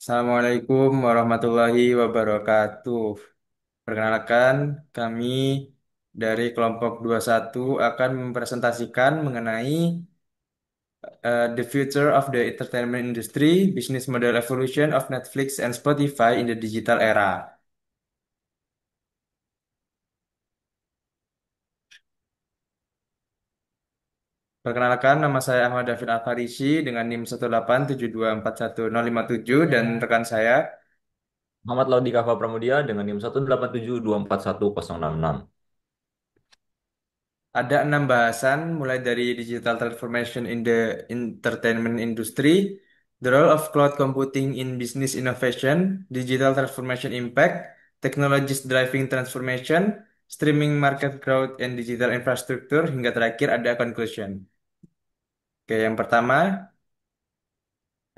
Assalamualaikum warahmatullahi wabarakatuh. Perkenalkan, kami dari kelompok 21 akan mempresentasikan mengenai the future of the entertainment industry, business model evolution of Netflix and Spotify in the digital era. Perkenalkan, nama saya Ahmad David Alfarisi dengan NIM 187241057 dan rekan saya. Muhammad Laudi Kava Pramudia dengan NIM 187241066. Ada 6 bahasan, mulai dari digital transformation in the entertainment industry, the role of cloud computing in business innovation, digital transformation impact, technologies driving transformation, streaming market growth and digital infrastructure, hingga terakhir ada conclusion. Oke, yang pertama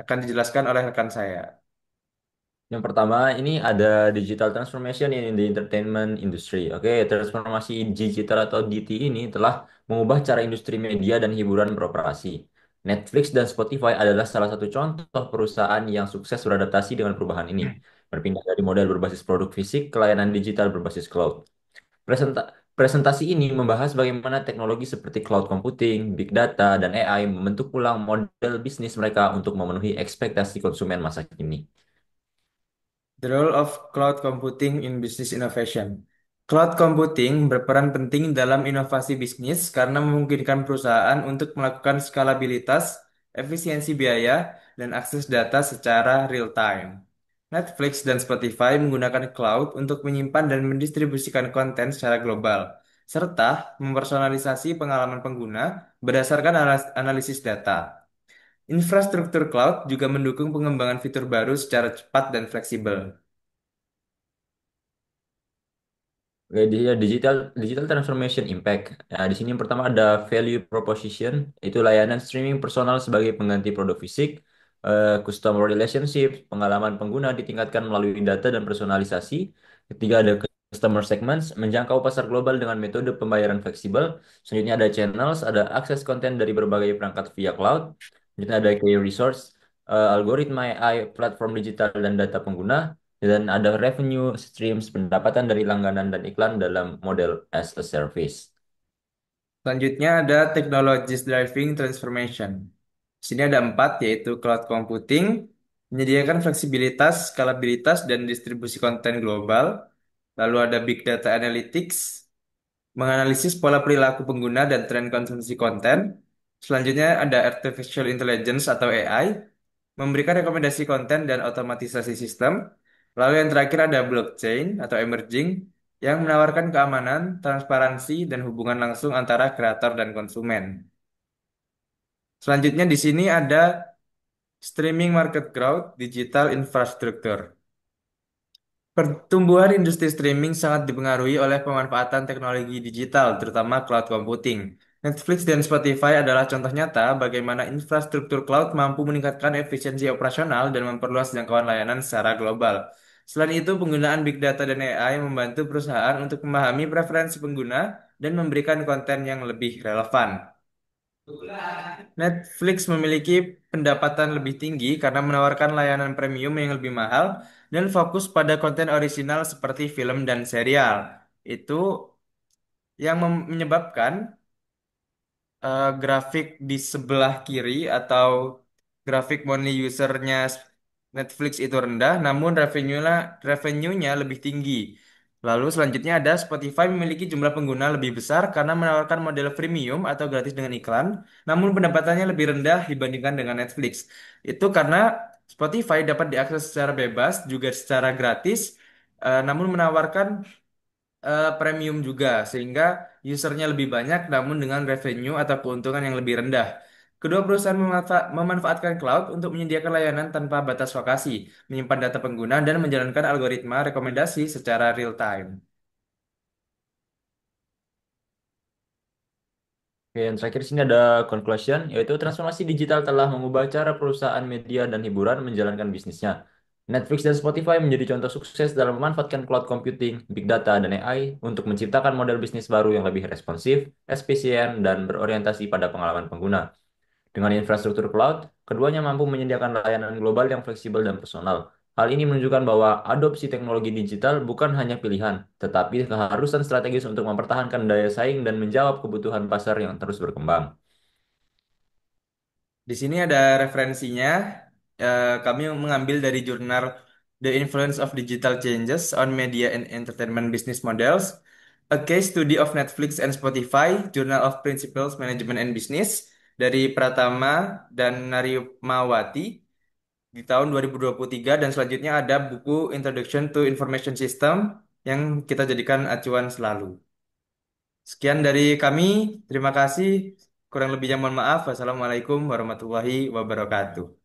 akan dijelaskan oleh rekan saya. Yang pertama, ini ada digital transformation in the entertainment industry. Oke, transformasi digital atau DT ini telah mengubah cara industri media dan hiburan beroperasi. Netflix dan Spotify adalah salah satu contoh perusahaan yang sukses beradaptasi dengan perubahan ini, berpindah dari model berbasis produk fisik ke layanan digital berbasis cloud. Presentasi ini membahas bagaimana teknologi seperti cloud computing, big data, dan AI membentuk ulang model bisnis mereka untuk memenuhi ekspektasi konsumen masa kini. The role of cloud computing in business innovation. Cloud computing berperan penting dalam inovasi bisnis karena memungkinkan perusahaan untuk melakukan skalabilitas, efisiensi biaya, dan akses data secara real time. Netflix dan Spotify menggunakan cloud untuk menyimpan dan mendistribusikan konten secara global, serta mempersonalisasi pengalaman pengguna berdasarkan analisis data. Infrastruktur cloud juga mendukung pengembangan fitur baru secara cepat dan fleksibel. Oke, digital digital transformation impact. Nah, di sini yang pertama ada value proposition, itu layanan streaming personal sebagai pengganti produk fisik, customer relationship, pengalaman pengguna ditingkatkan melalui data dan personalisasi. Ketiga ada customer segments, menjangkau pasar global dengan metode pembayaran fleksibel. Selanjutnya ada channels, ada akses konten dari berbagai perangkat via cloud. Selanjutnya ada key resource, algoritma AI, platform digital dan data pengguna. Dan ada revenue streams pendapatan dari langganan dan iklan dalam model as a service. Selanjutnya ada Technologies Driving Transformation. Di sini ada 4, yaitu cloud computing, menyediakan fleksibilitas, skalabilitas, dan distribusi konten global. Lalu ada Big Data Analytics, menganalisis pola perilaku pengguna dan tren konsumsi konten. Selanjutnya ada Artificial Intelligence atau AI, memberikan rekomendasi konten dan otomatisasi sistem. Lalu yang terakhir ada blockchain atau emerging, yang menawarkan keamanan, transparansi, dan hubungan langsung antara kreator dan konsumen. Selanjutnya di sini ada streaming market growth, digital infrastructure. Pertumbuhan industri streaming sangat dipengaruhi oleh pemanfaatan teknologi digital, terutama cloud computing. Netflix dan Spotify adalah contoh nyata bagaimana infrastruktur cloud mampu meningkatkan efisiensi operasional dan memperluas jangkauan layanan secara global. Selain itu, penggunaan big data dan AI membantu perusahaan untuk memahami preferensi pengguna dan memberikan konten yang lebih relevan. Netflix memiliki pendapatan lebih tinggi karena menawarkan layanan premium yang lebih mahal dan fokus pada konten orisinal seperti film dan serial. Itu yang menyebabkan grafik di sebelah kiri atau grafik monthly usernya Netflix itu rendah, namun revenue-nya lebih tinggi. Lalu selanjutnya ada Spotify memiliki jumlah pengguna lebih besar karena menawarkan model freemium atau gratis dengan iklan, namun pendapatannya lebih rendah dibandingkan dengan Netflix. Itu karena Spotify dapat diakses secara bebas, juga secara gratis, namun menawarkan premium juga sehingga usernya lebih banyak namun dengan revenue atau keuntungan yang lebih rendah. Kedua perusahaan memanfaatkan cloud untuk menyediakan layanan tanpa batas lokasi, menyimpan data pengguna dan menjalankan algoritma rekomendasi secara real time. Oke, yang terakhir di sini ada conclusion, yaitu transformasi digital telah mengubah cara perusahaan media dan hiburan menjalankan bisnisnya. Netflix dan Spotify menjadi contoh sukses dalam memanfaatkan cloud computing, big data, dan AI untuk menciptakan model bisnis baru yang lebih responsif, efisien, dan berorientasi pada pengalaman pengguna. Dengan infrastruktur cloud, keduanya mampu menyediakan layanan global yang fleksibel dan personal. Hal ini menunjukkan bahwa adopsi teknologi digital bukan hanya pilihan, tetapi keharusan strategis untuk mempertahankan daya saing dan menjawab kebutuhan pasar yang terus berkembang. Di sini ada referensinya. Kami mengambil dari jurnal The Influence of Digital Changes on Media and Entertainment Business Models, A Case Study of Netflix and Spotify, Journal of Principles Management and Business, dari Pratama dan Narimawati di tahun 2023, dan selanjutnya ada buku Introduction to Information System yang kita jadikan acuan selalu. Sekian dari kami, terima kasih. Kurang lebihnya mohon maaf. Wassalamualaikum warahmatullahi wabarakatuh.